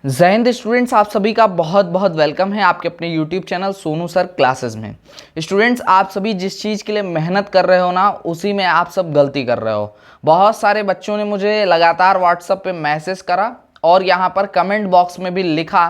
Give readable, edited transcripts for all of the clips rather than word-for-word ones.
जय हिंद स्टूडेंट्स, आप सभी का बहुत बहुत वेलकम है आपके अपने YouTube channel Sonu sir classes में। स्टूडेंट्स, आप सभी जिस चीज़ के लिए मेहनत कर रहे हो ना, उसी में आप सब गलती कर रहे हो। बहुत सारे बच्चों ने मुझे लगातार व्हाट्सएप पे मैसेज करा और यहाँ पर कमेंट बॉक्स में भी लिखा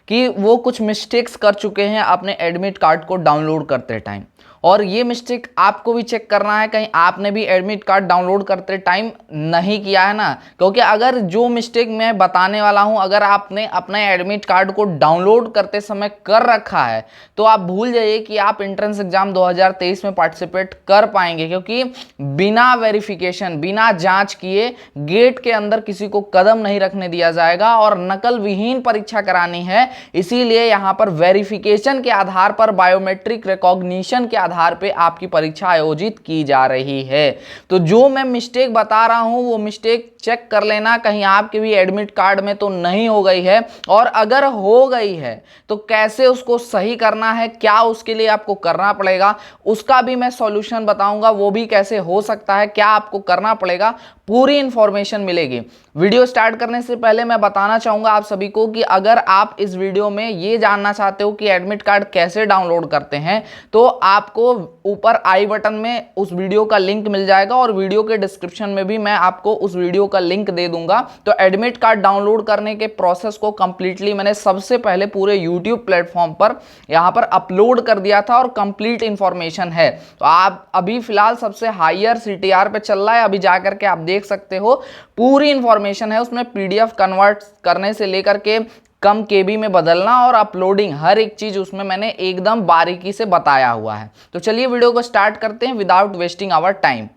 कि वो कुछ मिस्टेक्स कर चुके हैं अपने एडमिट कार्ड को डाउनलोड करते टाइम। और ये मिस्टेक आपको भी चेक करना है, कहीं आपने भी एडमिट कार्ड डाउनलोड करते टाइम नहीं किया है ना। क्योंकि अगर जो मिस्टेक मैं बताने वाला हूं, अगर आपने अपने एडमिट कार्ड को डाउनलोड करते समय कर रखा है तो आप भूल जाइए कि आप एंट्रेंस एग्जाम 2023 में पार्टिसिपेट कर पाएंगे। क्योंकि बिना वेरिफिकेशन, बिना जांच किए गेट के अंदर किसी को कदम नहीं रखने दिया जाएगा और नकल विहीन परीक्षा करानी है। इसीलिए यहां पर वेरिफिकेशन के आधार पर, बायोमेट्रिक रिकॉग्निशन के आधार पे आपकी परीक्षा आयोजित की जा रही है। तो जो मैं मिस्टेक बता रहा हूं वो मिस्टेक चेक कर लेना, कहीं आपके भी एडमिट कार्ड में तो नहीं हो गई है। और अगर हो गई है तो कैसे उसको सही करना है, क्या उसके लिए आपको करना पड़ेगा, उसका भी मैं सॉल्यूशन बताऊंगा। वो भी कैसे हो सकता है, क्या आपको करना पड़ेगा, पूरी इंफॉर्मेशन मिलेगी। वीडियो स्टार्ट करने से पहले मैं बताना चाहूंगा आप सभी को कि अगर आप इस वीडियो में ये जानना चाहते हो कि एडमिट कार्ड कैसे डाउनलोड करते हैं, तो आपको ऊपर आई बटन में उस वीडियो का लिंक मिल जाएगा और वीडियो के डिस्क्रिप्शन में भी मैं आपको उस वीडियो का लिंक दे दूंगा। तो एडमिट कार्ड डाउनलोड करने के प्रोसेस को कंप्लीटली मैंने सबसे पहले पूरे यूट्यूब प्लेटफॉर्म पर यहां पर अपलोड कर दिया था और कंप्लीट इंफॉर्मेशन है। तो आप अभी फिलहाल सबसे हायर CTR पे चल रहा है, अभी जाकर के आप देख सकते हो पूरी इंफॉर्मेशन है उसमें। PDF कन्वर्ट करने से लेकर के कम KB में बदलना और अपलोडिंग, हर एक चीज उसमें मैंने एकदम बारीकी से बताया हुआ है। तो चलिए वीडियो को स्टार्ट करते हैं विदाउट वेस्टिंग आवर टाइम।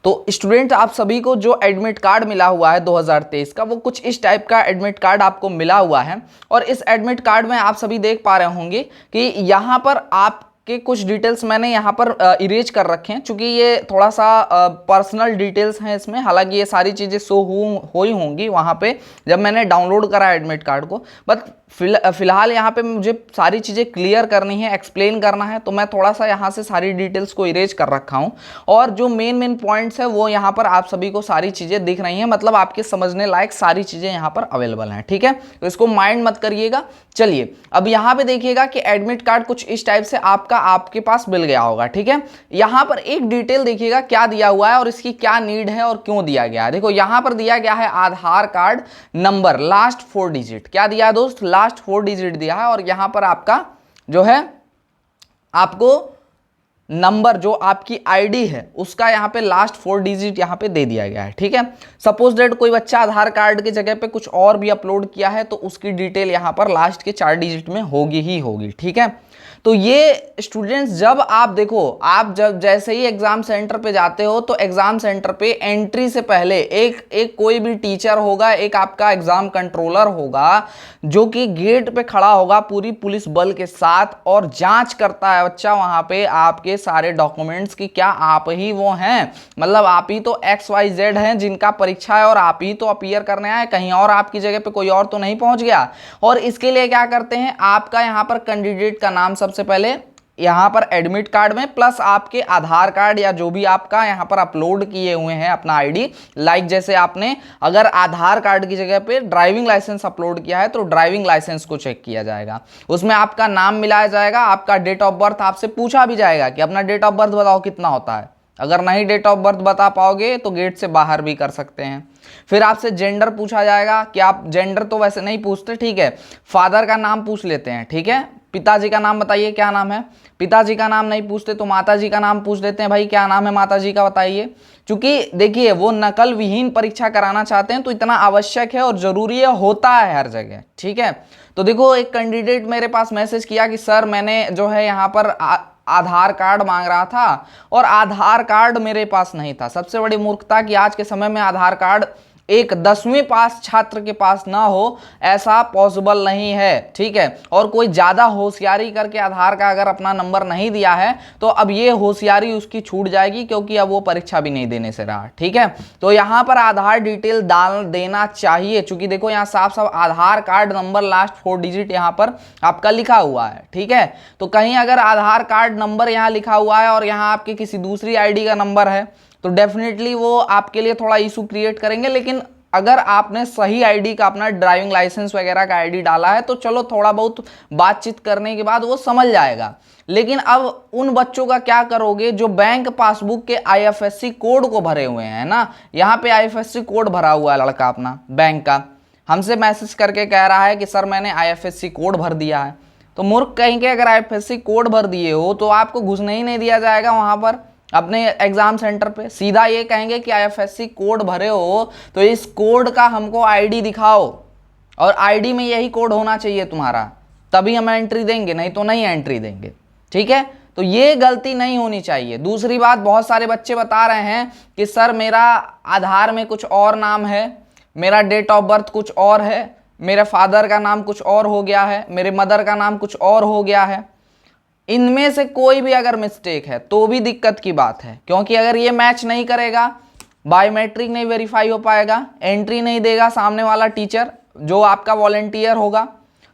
तो स्टूडेंट, आप सभी को जो एडमिट कार्ड मिला हुआ है 2023 का, वो कुछ इस टाइप का एडमिट कार्ड आपको मिला हुआ है। और इस एडमिट कार्ड में आप सभी देख पा रहे होंगे कि यहाँ पर आप के कुछ डिटेल्स मैंने यहाँ पर इरेज कर रखे हैं, क्योंकि ये थोड़ा सा पर्सनल डिटेल्स हैं इसमें। हालांकि ये सारी चीज़ें शो हो ही होंगी वहाँ पे जब मैंने डाउनलोड करा एडमिट कार्ड को। बट फिलहाल यहाँ पे मुझे सारी चीज़ें क्लियर करनी है, एक्सप्लेन करना है, तो मैं थोड़ा सा यहाँ से सारी डिटेल्स को इरेज कर रखा हूँ। और जो मेन पॉइंट्स है वो यहाँ पर आप सभी को सारी चीज़ें दिख रही हैं, मतलब आपके समझने लायक सारी चीज़ें यहाँ पर अवेलेबल हैं। ठीक है, तो इसको माइंड मत करिएगा। चलिए अब यहाँ पे देखिएगा कि एडमिट कार्ड कुछ इस टाइप से आपके पास मिल गया होगा। ठीक है, यहाँ पर एक डिटेल देखिएगा क्या दिया हुआ है और इसकी क्या नीड है और क्यों दिया गया है। देखो यहाँ पर दिया गया है आधार कार्ड नंबर, लास्ट 4 डिजिट। क्या दिया है दोस्त? लास्ट 4 डिजिट दिया है। और यहां पर आपका जो है, आपको नंबर जो आपकी आईडी है उसका यहाँ पे लास्ट 4 डिजिट यहाँ पे दे दिया गया है। ठीक है, सपोज दैट कोई बच्चा आधार कार्ड की जगह पे कुछ और भी अपलोड किया है तो उसकी डिटेल यहाँ पर लास्ट के 4 डिजिट में होगी ही होगी। ठीक है, तो ये स्टूडेंट्स, जब आप देखो, आप जब जैसे ही एग्जाम सेंटर पे जाते हो तो एग्जाम सेंटर पे एंट्री से पहले एक कोई भी टीचर होगा, एक आपका एग्जाम कंट्रोलर होगा जो कि गेट पे खड़ा होगा पूरी पुलिस बल के साथ और जांच करता है बच्चा वहां पे आपके सारे डॉक्यूमेंट्स की, क्या आप ही वो हैं, मतलब आप ही तो XYZ हैं जिनका परीक्षा है और आप ही तो अपीयर करने आए, कहीं और आपकी जगह पे कोई और तो नहीं पहुंच गया। और इसके लिए क्या करते हैं, आपका यहाँ पर कैंडिडेट का नाम सबसे पहले यहां पर एडमिट कार्ड में, प्लस आपके आधार कार्ड या जो भी आपका यहां पर अपलोड किए हुए हैं अपना आईडी, लाइक जैसे आपने अगर आधार कार्ड की जगह पे ड्राइविंग लाइसेंस अपलोड किया है तो ड्राइविंग लाइसेंस को चेक किया जाएगा, उसमें आपका नाम मिलाया जाएगा, आपका डेट ऑफ बर्थ आपसे पूछा भी जाएगा कि अपना डेट ऑफ बर्थ बताओ कितना होता है। अगर नहीं डेट ऑफ बर्थ बता पाओगे तो गेट से बाहर भी कर सकते हैं। फिर आपसे जेंडर पूछा जाएगा कि आप, जेंडर तो वैसे नहीं पूछते, ठीक है, फादर का नाम पूछ लेते हैं। ठीक है, पिताजी का नाम बताइए क्या नाम है। पिताजी का नाम नहीं पूछते तो माताजी का नाम पूछ लेते हैं, भाई क्या नाम है माताजी का बताइए। क्योंकि देखिए वो नकल विहीन परीक्षा कराना चाहते हैं तो इतना आवश्यक है और जरूरी है, होता है हर जगह। ठीक है, तो देखो एक कैंडिडेट मेरे पास मैसेज किया कि सर मैंने जो है यहाँ पर आधार कार्ड मांग रहा था और आधार कार्ड मेरे पास नहीं था। सबसे बड़ी मूर्खता कि आज के समय में आधार कार्ड एक 10वीं पास छात्र के पास ना हो, ऐसा पॉसिबल नहीं है। ठीक है, और कोई ज्यादा होशियारी करके आधार का अगर अपना नंबर नहीं दिया है तो अब ये होशियारी उसकी छूट जाएगी, क्योंकि अब वो परीक्षा भी नहीं देने से रहा। ठीक है, तो यहां पर आधार डिटेल डाल देना चाहिए, क्योंकि देखो यहां साफ साफ आधार कार्ड नंबर लास्ट 4 डिजिट यहां पर आपका लिखा हुआ है। ठीक है, तो कहीं अगर आधार कार्ड नंबर यहां लिखा हुआ है और यहां आपके किसी दूसरी आईडी का नंबर है तो डेफिनेटली वो आपके लिए थोड़ा इशू क्रिएट करेंगे। लेकिन अगर आपने सही आईडी का, अपना ड्राइविंग लाइसेंस वगैरह का आईडी डाला है तो चलो थोड़ा बहुत बातचीत करने के बाद वो समझ जाएगा। लेकिन अब उन बच्चों का क्या करोगे जो बैंक पासबुक के आईएफएससी कोड को भरे हुए हैं ना। यहाँ पे आईएफएससी कोड भरा हुआ है लड़का अपना बैंक का, हमसे मैसेज करके कह रहा है कि सर मैंने आईएफएससी कोड भर दिया है। तो मूर्ख कहीं के, अगर आईएफएससी कोड भर दिए हो तो आपको घुसने ही नहीं दिया जाएगा वहां पर अपने एग्जाम सेंटर पे। सीधा ये कहेंगे कि आईएफएससी कोड भरे हो तो इस कोड का हमको आईडी दिखाओ, और आईडी में यही कोड होना चाहिए तुम्हारा, तभी हम एंट्री देंगे, नहीं तो नहीं एंट्री देंगे। ठीक है, तो ये गलती नहीं होनी चाहिए। दूसरी बात, बहुत सारे बच्चे बता रहे हैं कि सर मेरा आधार में कुछ और नाम है, मेरा डेट ऑफ बर्थ कुछ और है, मेरे फादर का नाम कुछ और हो गया है, मेरे मदर का नाम कुछ और हो गया है। इनमें से कोई भी अगर मिस्टेक है तो भी दिक्कत की बात है, क्योंकि अगर ये मैच नहीं करेगा, बायोमेट्रिक नहीं वेरीफाई हो पाएगा, एंट्री नहीं देगा सामने वाला टीचर जो आपका वॉलंटियर होगा,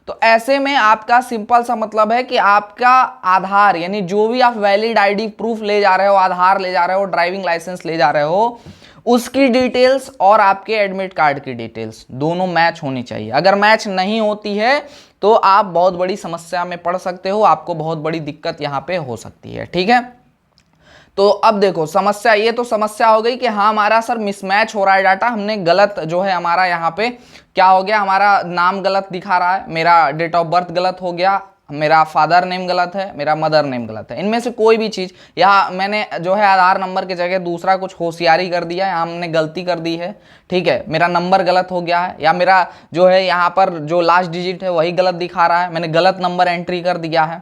तो ऐसे में आपका सिंपल सा मतलब है कि आपका आधार, यानी जो भी आप वैलिड आईडी प्रूफ ले जा रहे हो, आधार ले जा रहे हो, ड्राइविंग लाइसेंस ले जा रहे हो, उसकी डिटेल्स और आपके एडमिट कार्ड की डिटेल्स दोनों मैच होनी चाहिए। अगर मैच नहीं होती है तो आप बहुत बड़ी समस्या में पड़ सकते हो, आपको बहुत बड़ी दिक्कत यहाँ पे हो सकती है। ठीक है, तो अब देखो समस्या, ये तो समस्या हो गई कि हाँ हमारा सर मिसमैच हो रहा है डाटा, हमने गलत जो है हमारा यहाँ पे क्या हो गया, हमारा नाम गलत दिखा रहा है, मेरा डेट ऑफ बर्थ गलत हो गया, मेरा फादर नेम गलत है, मेरा मदर नेम गलत है। इनमें से कोई भी चीज़, यहाँ मैंने जो है आधार नंबर की जगह दूसरा कुछ होशियारी कर दिया, यहाँ हमने गलती कर दी है। ठीक है, मेरा नंबर गलत हो गया है, या मेरा जो है यहाँ पर जो लास्ट डिजिट है वही गलत दिखा रहा है, मैंने गलत नंबर एंट्री कर दिया है।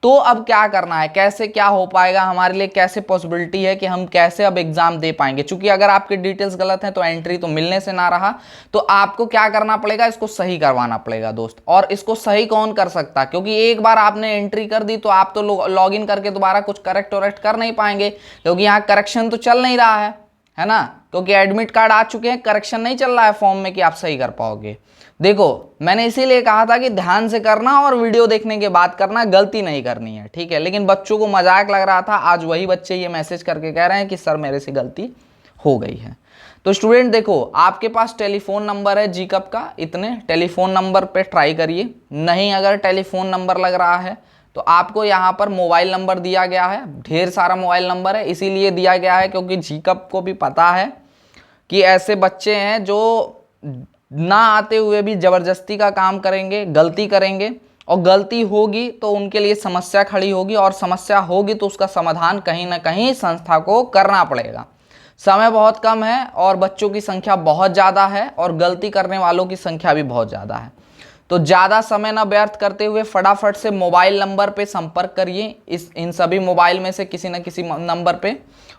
तो अब क्या करना है, कैसे क्या हो पाएगा हमारे लिए, कैसे पॉसिबिलिटी है कि हम कैसे अब एग्जाम दे पाएंगे। चूंकि अगर आपके डिटेल्स गलत हैं तो एंट्री तो मिलने से ना रहा, तो आपको क्या करना पड़ेगा, इसको सही करवाना पड़ेगा दोस्त। और इसको सही कौन कर सकता है, क्योंकि एक बार आपने एंट्री कर दी तो आप तो लॉग इन करके दोबारा कुछ करेक्ट वरेक्ट कर नहीं पाएंगे, क्योंकि यहाँ करेक्शन तो चल नहीं रहा है ना, क्योंकि एडमिट कार्ड आ चुके हैं, करेक्शन नहीं चल रहा है फॉर्म में कि आप सही कर पाओगे। देखो मैंने इसीलिए कहा था कि ध्यान से करना और वीडियो देखने के बाद करना, गलती नहीं करनी है। ठीक है, लेकिन बच्चों को मजाक लग रहा था, आज वही बच्चे ये मैसेज करके कह रहे हैं कि सर मेरे से गलती हो गई है। तो स्टूडेंट देखो, आपके पास टेलीफोन नंबर है जीकअप का, इतने टेलीफोन नंबर पे ट्राई करिए। नहीं अगर टेलीफोन नंबर लग रहा है तो आपको यहाँ पर मोबाइल नंबर दिया गया है, ढेर सारा मोबाइल नंबर है, इसीलिए दिया गया है क्योंकि जीकअप को भी पता है कि ऐसे बच्चे हैं जो ना आते हुए भी जबरदस्ती का काम करेंगे, गलती करेंगे, और गलती होगी तो उनके लिए समस्या खड़ी होगी, और समस्या होगी तो उसका समाधान कहीं ना कहीं संस्था को करना पड़ेगा। समय बहुत कम है और बच्चों की संख्या बहुत ज़्यादा है और गलती करने वालों की संख्या भी बहुत ज़्यादा है। तो ज़्यादा समय ना व्यर्थ करते हुए फटाफट से मोबाइल नंबर पे संपर्क करिए, इन सभी मोबाइल में से किसी न किसी नंबर पे,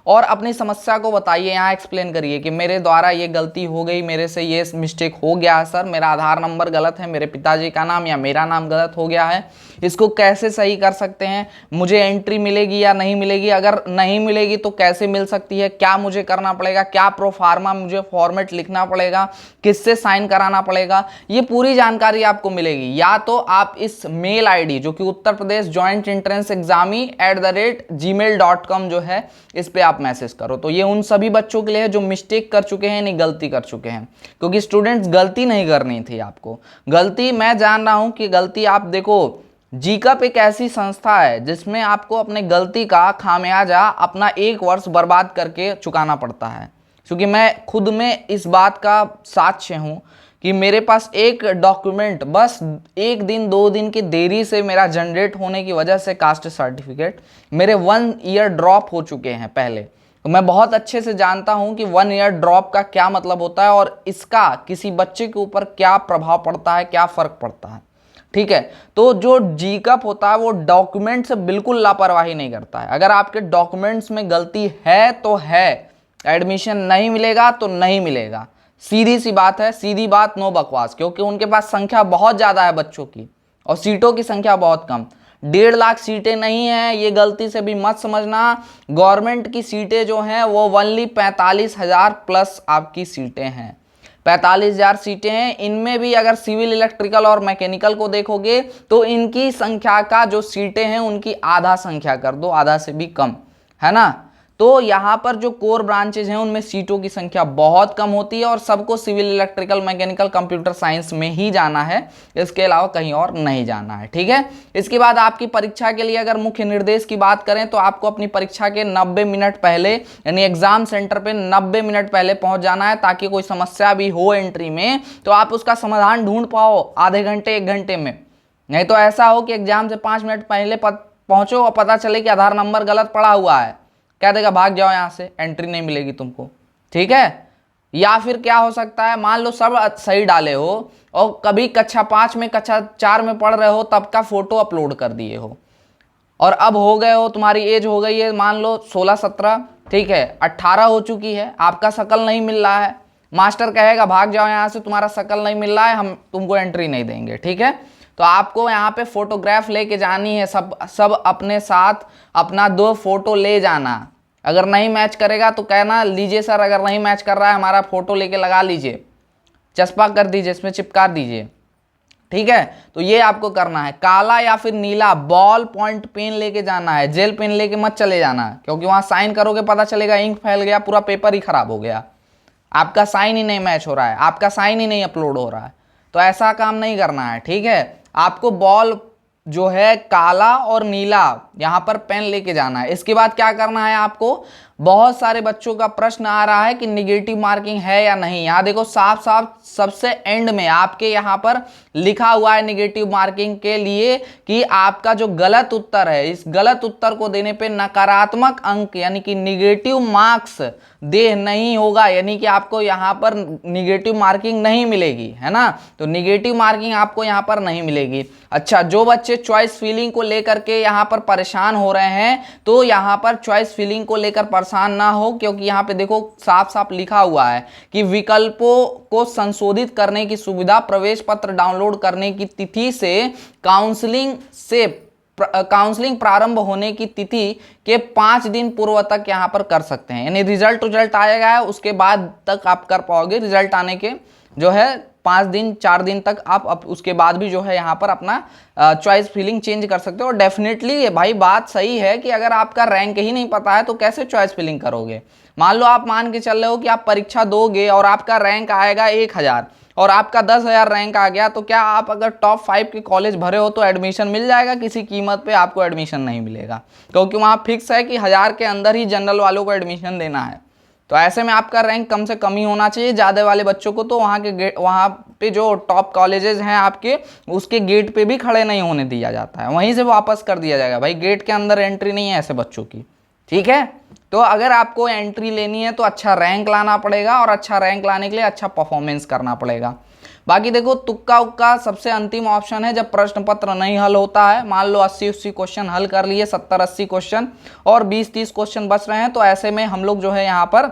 और अपनी समस्या को बताइए। यहाँ एक्सप्लेन करिए कि मेरे द्वारा ये गलती हो गई, मेरे से ये मिस्टेक हो गया है सर, मेरा आधार नंबर गलत है, मेरे पिताजी का नाम या मेरा नाम गलत हो गया है, इसको कैसे सही कर सकते हैं, मुझे एंट्री मिलेगी या नहीं मिलेगी, अगर नहीं मिलेगी तो कैसे मिल सकती है, क्या मुझे करना पड़ेगा, क्या प्रोफार्मा मुझे फॉर्मेट लिखना पड़ेगा, किससे साइन कराना पड़ेगा, ये पूरी जानकारी आपको मिलेगी। या तो आप इस मेल आईडी जो कि Uttar Pradesh joint entrance examinee @gmail.com जो है, इस पे आप मैसेज करो। तो ये उन सभी बच्चों के लिए है जो मिस्टेक कर चुके हैं, नहीं गलती कर चुके हैं, क्योंकि स्टूडेंट्स गलती नहीं करनी थी आपको। गलती मैं जान रहा हूं कि गलती, आप देखो जीकअप एक ऐसी संस्था है जिसमें आपको अपने गलती का खामियाजा अपना 1 वर्ष बर्बाद करके चुकाना पड़ता है। क्योंकि मैं खुद में इस बात का साक्ष्य हूं कि मेरे पास एक डॉक्यूमेंट बस 1 दिन 2 दिन की देरी से मेरा जनरेट होने की वजह से कास्ट सर्टिफिकेट मेरे 1 ईयर ड्रॉप हो चुके हैं पहले। तो मैं बहुत अच्छे से जानता हूं कि 1 ईयर ड्रॉप का क्या मतलब होता है और इसका किसी बच्चे के ऊपर क्या प्रभाव पड़ता है, क्या फर्क पड़ता है। ठीक है, तो जो जीकअप होता है वो डॉक्यूमेंट से बिल्कुल लापरवाही नहीं करता है। अगर आपके डॉक्यूमेंट्स में गलती है तो है, एडमिशन नहीं मिलेगा तो नहीं मिलेगा, सीधी सी बात है, सीधी बात, नो बकवास। क्योंकि उनके पास संख्या बहुत ज़्यादा है बच्चों की और सीटों की संख्या बहुत कम, 1.5 लाख सीटें नहीं हैं, ये गलती से भी मत समझना। गवर्नमेंट की सीटें जो हैं वो ओनली 45,000 प्लस आपकी सीटें हैं, 45,000 सीटें हैं। इनमें भी अगर सिविल, इलेक्ट्रिकल और मैकेनिकल को देखोगे तो इनकी संख्या का जो सीटें हैं उनकी आधा संख्या कर दो, आधा से भी कम, है ना। तो यहाँ पर जो कोर ब्रांचेज हैं उनमें सीटों की संख्या बहुत कम होती है और सबको civil, electrical, mechanical, computer science में ही जाना है, इसके अलावा कहीं और नहीं जाना है। ठीक है, इसके बाद आपकी परीक्षा के लिए अगर मुख्य निर्देश की बात करें तो आपको अपनी परीक्षा के 90 मिनट पहले यानी एग्जाम सेंटर पे 90 मिनट पहले पहुंच जाना है, ताकि कोई समस्या भी हो एंट्री में तो आप उसका समाधान ढूंढ पाओ आधे घंटे 1 घंटे में। नहीं तो ऐसा हो कि एग्जाम से 5 मिनट पहले पहुंचो और पता चले कि आधार नंबर गलत पड़ा हुआ है, कह देगा भाग जाओ यहाँ से, एंट्री नहीं मिलेगी तुमको। ठीक है, या फिर क्या हो सकता है, मान लो सब सही डाले हो और कभी कक्षा 5 में कक्षा 4 में पढ़ रहे हो तब का फोटो अपलोड कर दिए हो और अब हो गए हो, तुम्हारी एज हो गई है मान लो 16-17, ठीक है, 18 हो चुकी है, आपका शकल नहीं मिल रहा है, मास्टर कहेगा भाग जाओ यहाँ से, तुम्हारा शकल नहीं मिल रहा है, हम तुमको एंट्री नहीं देंगे। ठीक है, तो आपको यहाँ पे फोटोग्राफ लेके जानी है, सब अपने साथ अपना 2 फोटो ले जाना। अगर नहीं मैच करेगा तो कहना लीजिए सर, अगर नहीं मैच कर रहा है हमारा फोटो लेके लगा लीजिए, चस्पा कर दीजिए, इसमें चिपका दीजिए। ठीक है, तो ये आपको करना है। काला या फिर नीला बॉल पॉइंट पेन लेके जाना है, जेल पेन लेके मत चले जाना, क्योंकि वहां साइन करोगे पता चलेगा इंक फैल गया, पूरा पेपर ही खराब हो गया, आपका साइन ही नहीं मैच हो रहा है, आपका साइन ही नहीं अपलोड हो रहा है, तो ऐसा काम नहीं करना है। ठीक है, आपको बॉल जो है काला और नीला यहां पर पेन लेके जाना है। इसके बाद क्या करना है आपको, बहुत सारे बच्चों का प्रश्न आ रहा है कि निगेटिव मार्किंग है या नहीं। यहां देखो साफ साफ सबसे एंड में आपके यहां पर लिखा हुआ है निगेटिव मार्किंग के लिए कि आपका जो गलत उत्तर है, इस गलत उत्तर को देने पे नकारात्मक अंक यानी कि निगेटिव मार्क्स दे नहीं होगा, यानी कि आपको यहां पर निगेटिव मार्किंग नहीं मिलेगी, है ना। तो निगेटिव मार्किंग आपको यहां पर नहीं मिलेगी। अच्छा, जो बच्चे चॉइस फिलिंग को लेकर के यहां पर परेशान हो रहे हैं तो यहां पर चॉइस फिलिंग को लेकर परेशान ना हो, क्योंकि यहां पे देखो साफ साफ लिखा हुआ है कि विकल्पों को संशोधित करने की सुविधा प्रवेश पत्र डाउनलोड करने की तिथि से काउंसलिंग प्रारंभ होने की तिथि के 5 दिन पूर्व तक यहां पर कर सकते हैं। यानी रिजल्ट आएगा उसके बाद तक आप कर पाओगे, रिजल्ट आने के जो है 5 दिन 4 दिन तक आप उसके बाद भी जो है यहाँ पर अपना चॉइस फिलिंग चेंज कर सकते हो। और डेफिनेटली भाई बात सही है कि अगर आपका रैंक ही नहीं पता है तो कैसे चॉइस फिलिंग करोगे। मान लो आप मान के चल रहे हो कि आप परीक्षा दोगे और आपका रैंक आएगा 1000 और आपका 10,000 रैंक आ गया, तो क्या आप अगर टॉप 5 के कॉलेज भरे हो तो एडमिशन मिल जाएगा? किसी कीमत पे आपको एडमिशन नहीं मिलेगा, क्योंकि वहाँ फिक्स है कि 1000 के अंदर ही जनरल वालों को एडमिशन देना है। तो ऐसे में आपका रैंक कम से कम ही होना चाहिए। ज़्यादा वाले बच्चों को तो वहाँ पे जो टॉप कॉलेजेस हैं आपके, उसके गेट पे भी खड़े नहीं होने दिया जाता है, वहीं से वापस कर दिया जाएगा। भाई गेट के अंदर एंट्री नहीं है ऐसे बच्चों की, ठीक है। तो अगर आपको एंट्री लेनी है तो अच्छा रैंक लाना पड़ेगा और अच्छा रैंक लाने के लिए अच्छा परफॉर्मेंस करना पड़ेगा। बाकी देखो तुक्का उक्का सबसे अंतिम ऑप्शन है जब प्रश्न पत्र नहीं हल होता है। मान लो 80-80 क्वेश्चन हल कर लिए, 70-80 क्वेश्चन और 20-30 क्वेश्चन बच रहे हैं, तो ऐसे में हम लोग जो है यहाँ पर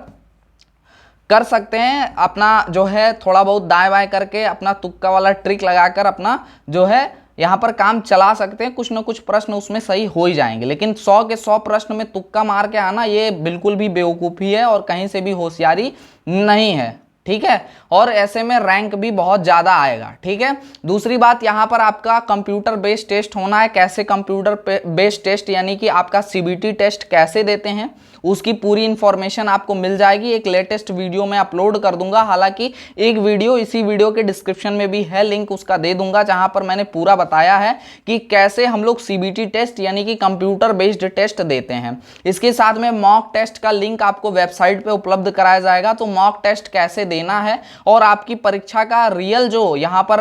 कर सकते हैं अपना जो है थोड़ा बहुत दाएं बाएं करके अपना तुक्का वाला ट्रिक लगाकर अपना जो है यहाँ पर काम चला सकते हैं। कुछ ना कुछ प्रश्न उसमें सही हो ही जाएंगे, लेकिन 100 के 100 प्रश्न में तुक्का मार के आना ये बिल्कुल भी बेवकूफ़ी है और कहीं से भी होशियारी नहीं है, ठीक है। और ऐसे में रैंक भी बहुत ज़्यादा आएगा, ठीक है। दूसरी बात, यहाँ पर आपका कंप्यूटर बेस्ड टेस्ट होना है। कैसे कंप्यूटर बेस्ड टेस्ट, यानी कि आपका सीबीटी टेस्ट कैसे देते हैं उसकी पूरी इंफॉर्मेशन आपको मिल जाएगी। एक लेटेस्ट वीडियो में अपलोड कर दूंगा, हालांकि एक वीडियो इसी वीडियो के डिस्क्रिप्शन में भी है, लिंक उसका दे दूंगा, जहां पर मैंने पूरा बताया है कि कैसे हम लोग सीबीटी टेस्ट यानी कि कंप्यूटर बेस्ड टेस्ट देते हैं। इसके साथ में मॉक टेस्ट का लिंक आपको वेबसाइट पे उपलब्ध कराया जाएगा। तो मॉक टेस्ट कैसे देना है और आपकी परीक्षा का रियल जो यहाँ पर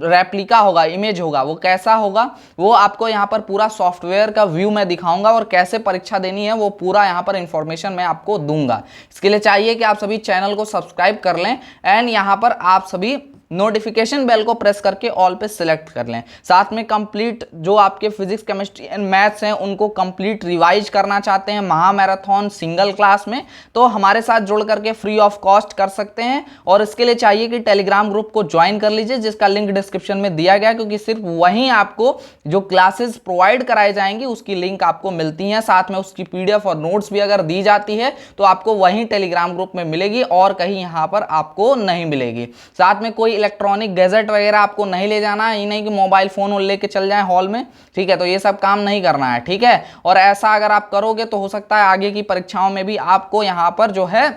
रेप्लिका होगा, इमेज होगा, वो कैसा होगा, वो आपको यहाँ पर पूरा सॉफ्टवेयर का व्यू मैं दिखाऊंगा और कैसे परीक्षा देनी है वो पूरा यहाँ पर इंफॉर्मेशन मैं आपको दूंगा। इसके लिए चाहिए कि आप सभी चैनल को सब्सक्राइब कर लें एंड यहाँ पर आप सभी नोटिफिकेशन बेल को प्रेस करके ऑल पे सिलेक्ट कर लें। साथ में कंप्लीट जो आपके फिजिक्स केमिस्ट्री एंड मैथ्स हैं उनको कंप्लीट रिवाइज करना चाहते हैं महामैराथन सिंगल क्लास में, तो हमारे साथ जुड़ करके फ्री ऑफ कॉस्ट कर सकते हैं। और इसके लिए चाहिए कि टेलीग्राम ग्रुप को ज्वाइन कर लीजिए, जिसका लिंक डिस्क्रिप्शन में दिया गया है, क्योंकि सिर्फ वहीं आपको जो क्लासेस प्रोवाइड कराई जाएंगी उसकी लिंक आपको मिलती है। साथ में उसकी पीडीएफ और नोट्स भी अगर दी जाती है तो आपको वहीं टेलीग्राम ग्रुप में मिलेगी और कहीं यहाँ पर आपको नहीं मिलेगी। साथ में कोई इलेक्ट्रॉनिक गैजेट वगैरह आपको नहीं ले जाना है, ये नहीं कि मोबाइल फोन लेके चल जाएं हॉल में, ठीक है। तो ये सब काम नहीं करना है, ठीक है। और ऐसा अगर आप करोगे तो हो सकता है आगे की परीक्षाओं में भी आपको यहाँ पर जो है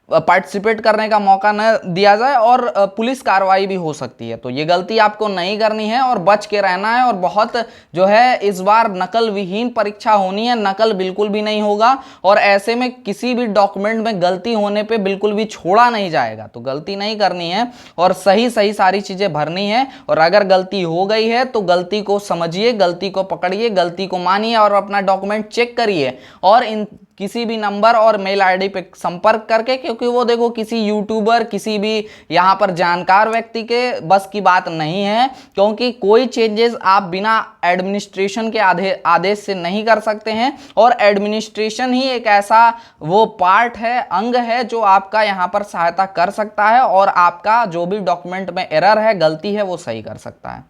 पार्टिसिपेट करने का मौका न दिया जाए और पुलिस कार्रवाई भी हो सकती है। तो ये गलती आपको नहीं करनी है और बच के रहना है। और बहुत जो है इस बार नकल विहीन परीक्षा होनी है, नकल बिल्कुल भी नहीं होगा और ऐसे में किसी भी डॉक्यूमेंट में गलती होने पे बिल्कुल भी छोड़ा नहीं जाएगा। तो गलती नहीं करनी है और सही सही सारी चीज़ें भरनी है। और अगर गलती हो गई है तो गलती को समझिए, गलती को पकड़िए, गलती को मानिए और अपना डॉक्यूमेंट चेक करिए और इन किसी भी नंबर और मेल आईडी पे संपर्क करके, क्योंकि वो देखो किसी यूट्यूबर, किसी भी यहाँ पर जानकार व्यक्ति के बस की बात नहीं है, क्योंकि कोई चेंजेस आप बिना एडमिनिस्ट्रेशन के आदेश से नहीं कर सकते हैं। और एडमिनिस्ट्रेशन ही एक ऐसा वो पार्ट है, अंग है जो आपका यहाँ पर सहायता कर सकता है और आपका जो भी डॉक्यूमेंट में एरर है, गलती है, वो सही कर सकता है।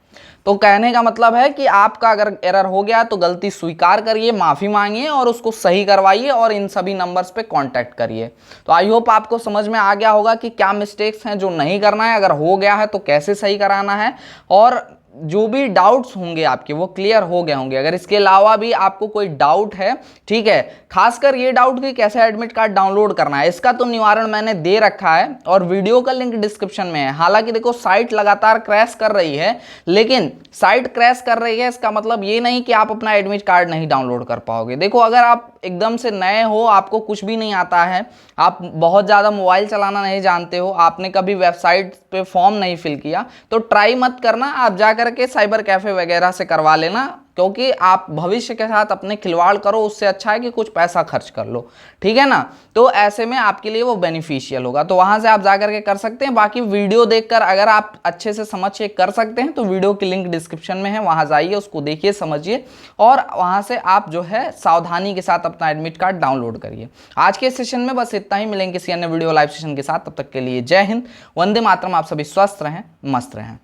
तो कहने का मतलब है कि आपका अगर एरर हो गया तो गलती स्वीकार करिए, माफ़ी मांगिए और उसको सही करवाइए और इन सभी नंबर्स पे कांटेक्ट करिए। तो आई होप आपको समझ में आ गया होगा कि क्या मिस्टेक्स हैं जो नहीं करना है, अगर हो गया है तो कैसे सही कराना है, और जो भी डाउट्स होंगे आपके वो क्लियर हो गए होंगे। अगर इसके अलावा भी आपको कोई डाउट है, ठीक है, खासकर ये डाउट कि कैसे एडमिट कार्ड डाउनलोड करना है, इसका तो निवारण मैंने दे रखा है और वीडियो का लिंक डिस्क्रिप्शन में है। हालांकि देखो साइट लगातार क्रैश कर रही है, लेकिन साइट क्रैश कर रही है इसका मतलब ये नहीं कि आप अपना एडमिट कार्ड नहीं डाउनलोड कर पाओगे। देखो अगर आप एकदम से नए हो, आपको कुछ भी नहीं आता है, आप बहुत ज़्यादा मोबाइल चलाना नहीं जानते हो, आपने कभी वेबसाइट पे फॉर्म नहीं फिल किया, तो ट्राई मत करना, आप जा करके साइबर कैफ़े वगैरह से करवा लेना, क्योंकि आप भविष्य के साथ अपने खिलवाड़ करो, उससे अच्छा है कि कुछ पैसा खर्च कर लो, ठीक है ना। तो ऐसे में आपके लिए वो बेनिफिशियल होगा, तो वहां से आप जा करके कर सकते हैं। बाकी वीडियो देखकर अगर आप अच्छे से समझ के कर सकते हैं तो वीडियो की लिंक डिस्क्रिप्शन में है, वहां जाइए, उसको देखिए, समझिए और वहां से आप जो है सावधानी के साथ अपना एडमिट कार्ड डाउनलोड करिए। आज के सेशन में बस इतना ही, मिलेंगे किसी अन्य वीडियो लाइव सेशन के साथ, तब तक के लिए जय हिंद, वंदे मातरम। आप सभी स्वस्थ रहें, मस्त रहें।